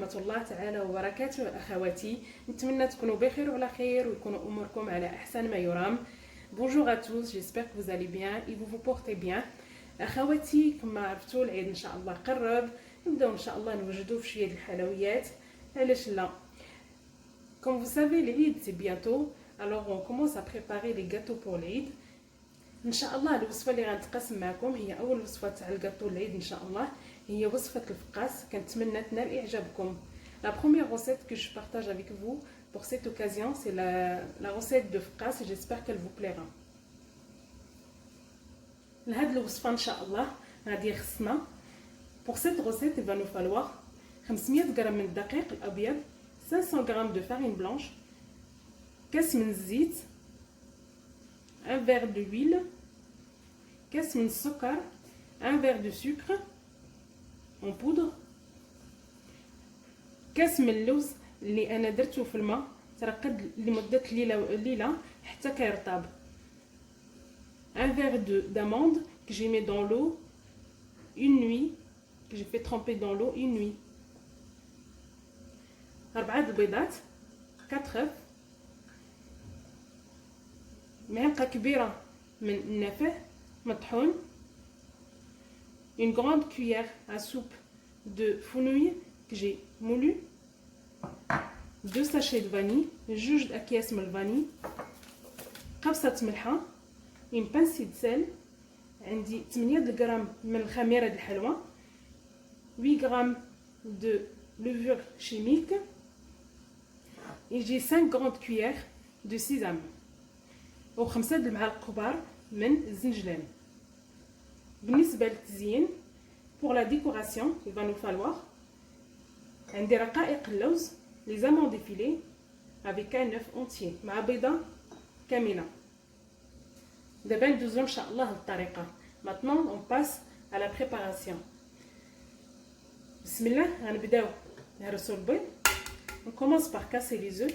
ورحمة الله تعالى وبركاته أخواتي. نتمنى تكونوا بخير وعلى خير ويكونوا أموركم على أحسن ما يرام. Bonjour à tous, j'espère que vous allez bien et vous vous portez bien. أخواتي كما عرفتوا العيد إن شاء الله قرب، نبداو إن شاء الله نوجدوا في شوية الحلويات، علاش لا. Comme vous savez, l'Eid c'est bientôt, alors on commence à préparer les gâteaux pour l'Eid. ان شاء الله الوصفه اللي غنتقاسم معكم هي اول وصفه تاع الكاطو العيد ان شاء الله، هي وصفه الفقاس. كنتمنى تنال اعجابكم. La première recette que je partage avec vous pour cette occasion, c'est la recette de فقاس. J'espère qu'elle vous plaira. لهاد الوصفه ان شاء الله غادي خصنا pour cette recette il va nous falloir 500 غرام من الدقيق الابيض، 500 غرام de farine blanche، كاس من الزيت، un verre d'huile، كاس من السكر، un verre de sucre en poudre، كاس من اللوز اللي انا درته في الماء ترقد لمده ليله حتى كيرطاب، un verre d'amande que j'ai mis dans l'eau une nuit, que j'ai fait tremper dans l'eau une nuit، 4 بيضات، 4 œufs، معلقه كبيره من النافع مطحون، une grande cuillère à soupe de fenouil que j'ai moulu، 2 sachets de vanille، 2 اكياس من الفاني، قبصه ملحه، une pincée de sel، عندي 8 غرام من الخميره د الحلوى، 8 غرام de levure chimique et j'ai 5 grandes cuillères de sésame و5 د المعالق كبار من الزنجلان. بالنسبه للتزيين pour la décoration il va nous falloir عندي رقائق اللوز، les amandes effilées avec un œuf entier مع بيضه كامله. دابا ندوزو ان شاء الله الطريقه. maintenant on passe à la préparation. بسم الله غنبداو نهرسو البيض. on commence par casser les œufs.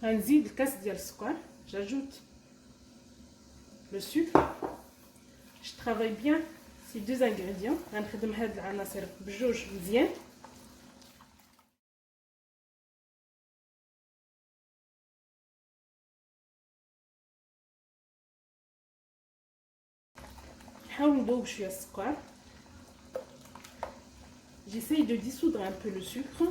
غنزيد الكاس ديال السكر. j'ajoute le sucre. je travaille bien ces deux ingrédients. غنخدم هاد العناصر بجوج مزيان. نحاول نذوب شويه السكر. j'essaye de dissoudre un peu le sucre.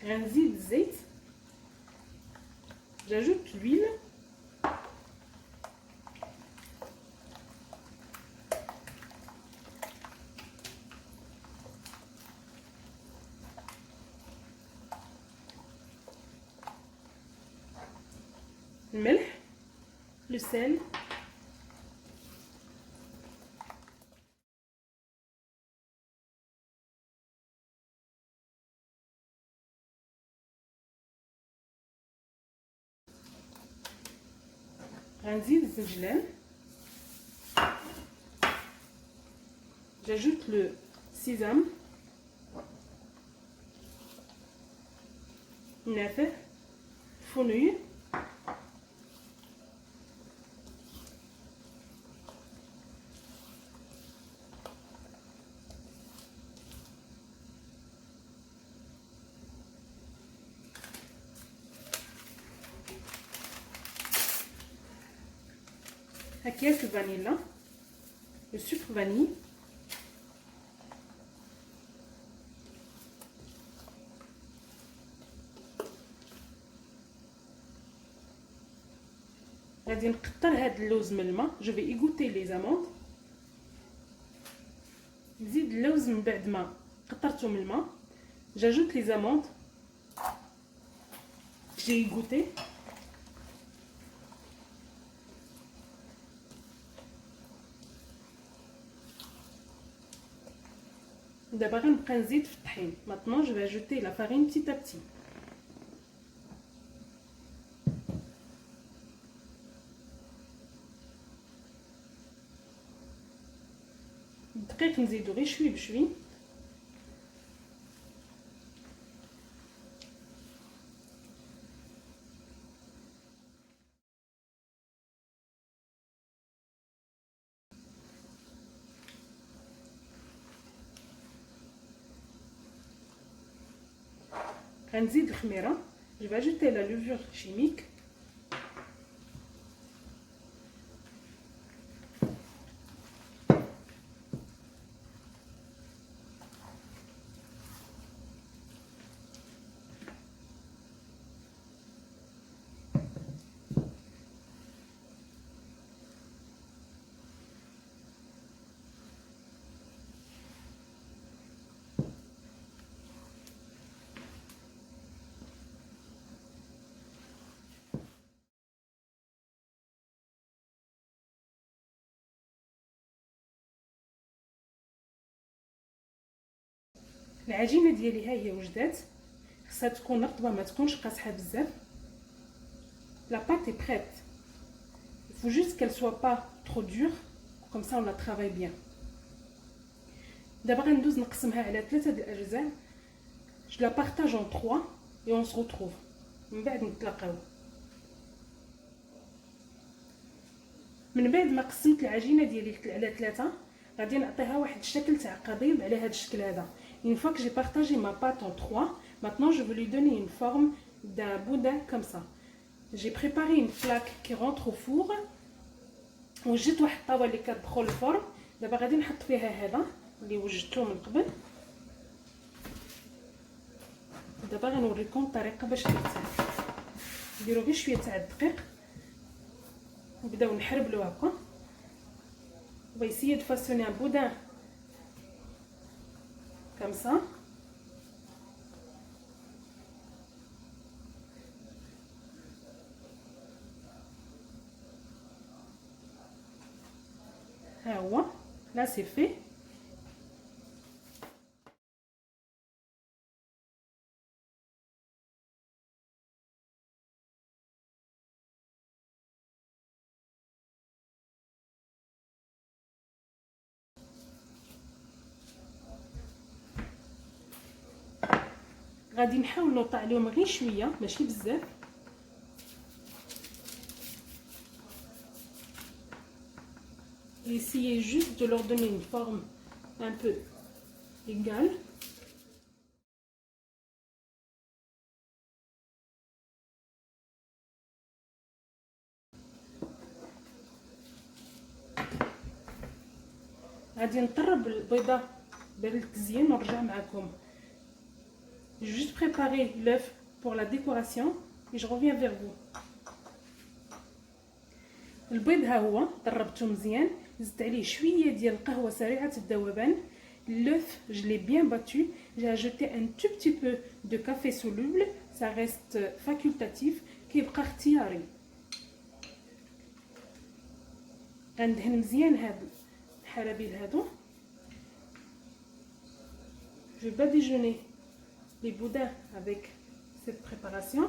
غنزيد الزيت. j'ajoute l'huile. الملح، le sel، غنزيد الزنجلان. j'ajoute le sésame، النافع، فenouil، أكياس الفانيلا، le sucre vanille، غادي نقطر هاد اللوز من الماء. je vais égoutter les amandes. نزيد اللوز من بعد ما قطرته من الماء. j'ajoute les amandes que j'ai égouttées. دابا غنبقى نزيد في الطحين. maintenant je vais ajouter la farine petit à petit. الدقيق نزيدو غير شوي بشوي. غنزيد الخميره. جو vais ajouter la levure chimique. العجينه ديالي ها هي وجدات، خصها تكون رطبه ما تكونش قاصحه بزاف. La pâte est prête. Il faut juste qu'elle soit pas trop dure, comme ça on la travaille bien. دابا غندوز نقسمها على 3 د الاجزاء. Je la partage en 3 et on se retrouve. من بعد نتلاقاو. من بعد ما قسمت العجينه ديالي على 3 غادي نعطيها واحد الشكل تاع قضيب على هذا الشكل هذا. Une fois que j'ai partagé ma pâte en 3, maintenant je vais lui donner une forme d'un boudin comme ça. J'ai préparé une plaque qui rentre au four. وجدت واحد الطاوه اللي كتدخل الفرن. دابا غادي نحط فيها هذا اللي وجدته من قبل. دابا غنوريكم الطريقه باش درتها. نديرو غير شويه تاع الدقيق ونبداو نحربلو هكا. On va essayer de façonner un boudin comme ça. ها هو là c'est fait. غادي نحاول نوطي عليهم غير شويه ماشي بزاف. Essayez juste de leur donner une forme un peu égale. غادي نطرب البيضه بالتزيين ونرجع معكم. J'ai juste préparé l'œuf pour la décoration et je reviens vers vous. البيض ها هو طربته مزيان، زدت عليه شويه ديال القهوه سريعه الذوبان. L'œuf, je l'ai bien battu. J'ai ajouté un tout petit peu de café soluble. Ça reste facultatif. كيبقى اختياري. غندهن مزيان هاد الحرابيل هادو. Je vais badigeonner les boudins avec cette préparation.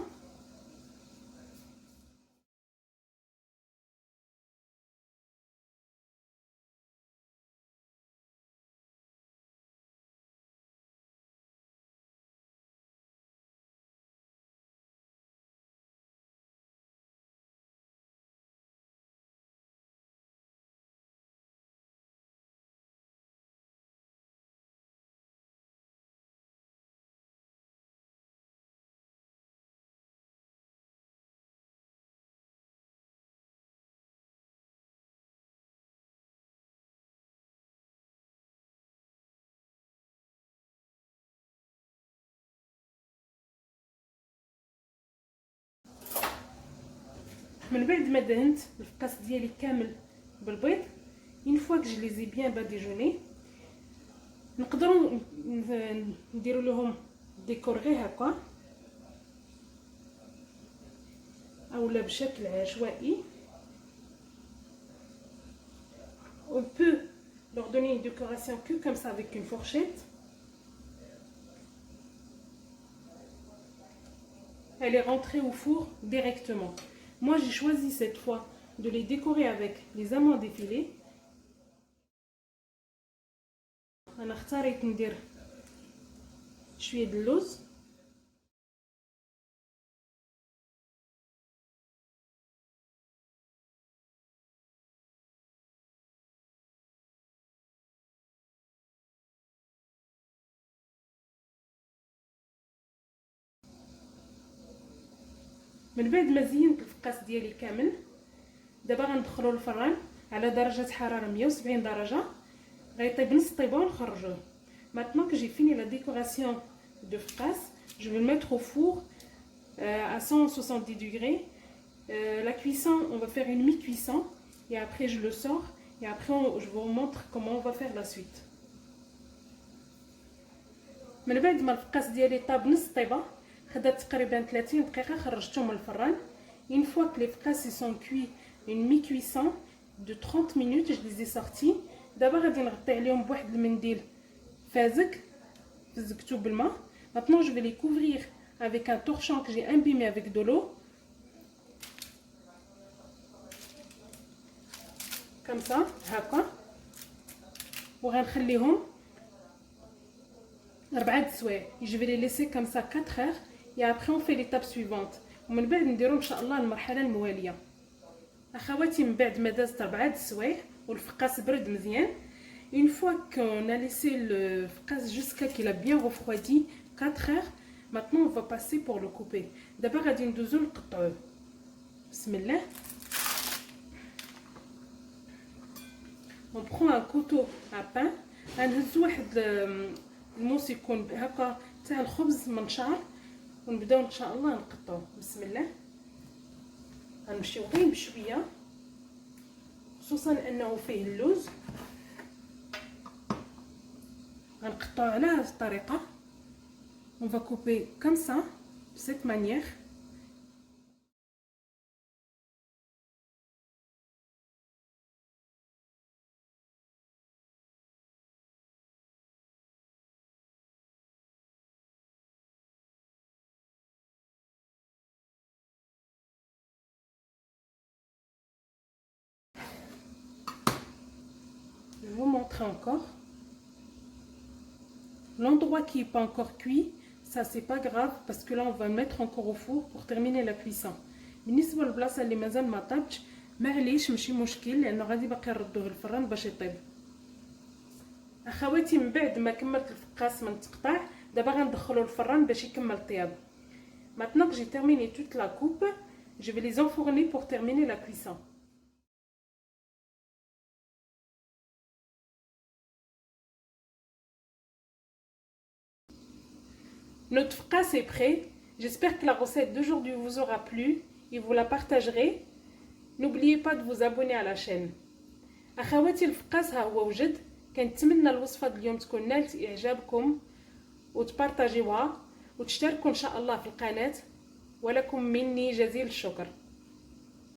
من بعد ما دهنت الفقاس ديالي كامل بالبيض، une fois que je les ai bien badigeonnés نقدروا نديروا لهم ديكور غير هكا اولا بشكل عشوائي. On peut leur donner une décoration que comme ça avec une fourchette. Elle est rentrée au four directement. Moi j'ai choisi cette fois de les décorer avec les amandes effilées. انا اختاريت ندير شويه د اللوز. من بعد ما زينت الفقاس ديالي كامل دابا غندخلو الفران على درجه حراره 170 درجه غيطيب نص طيبه ونخرجوه. Maintenant que j'ai fini la décoration de focaccia, je vais le mettre au four à 170 degrés. La cuisson, on va faire une mi-cuisson et après je le sors et après je vous montre comment on va faire la suite. من بعد ما الفقاس ديالي طاب نص طيبه خدات تقريبا 30 دقيقه خرجتهم من الفران. Une fois que les focaccia sont cuits, une mi-cuisson de 30 minutes, je les ai sortis. دابا غادي نغطي عليهم بواحد المنديل فازك فزكتو بالماء. Maintenant je vais les couvrir avec un torchon que j'ai imbibé avec de l'eau comme ça هكا وغنخليهم 4 سوايع. Je vais les laisser comme ça 4 heures et après on fait l'étape suivante. ومن بعد نديرو ان شاء الله المرحله المواليه. اخواتي من بعد ما دازت 4 سوايع والفقاس برد مزيان. Une fois qu'on a laissé le focaccia jusqu'à qu'il a bien refroidi 4 heures, maintenant on va passer pour le couper. D'abord غادي ندوزو نقطعوه. بسم الله. On prend un couteau à pain. غنهزو واحد الموس يكون هكا تاع الخبز منشار ونبداو ان شاء الله نقطعوه. بسم الله. غنمشيو غير بشويه خصوصا انه فيه اللوز. غنقطعو على هذه الطريقه. On va couper comme ça, de cette manière. Je vais vous montrer encore. L'endroit qui n'est pas encore cuit, ça c'est pas grave parce que là on va le mettre encore au four pour terminer la cuisson. بالنسبه للبلاصه اللي مازال ما طابتش معليش ماشي مشكل لانه غادي باقي نردوه للفران باش يطيب. اخواتي من بعد ما كملت الفقاس من تقطع دابا غندخلو للفران باش يكمل الطياب. Maintenant que j'ai terminé toute la coupe, je vais les enfourner pour terminer la cuisson. Notre focaccia est prêt. J'espère que la recette d'aujourd'hui vous aura plu et vous la partagerez. N'oubliez pas de vous abonner à la chaîne. أخواتي الفقاس ها هو وجد. كنتمنى الوصفة اليوم تكون نالت إعجابكم وتبارطاجيوها وتشتركوا إن شاء الله في القناة ولكم مني جزيل الشكر.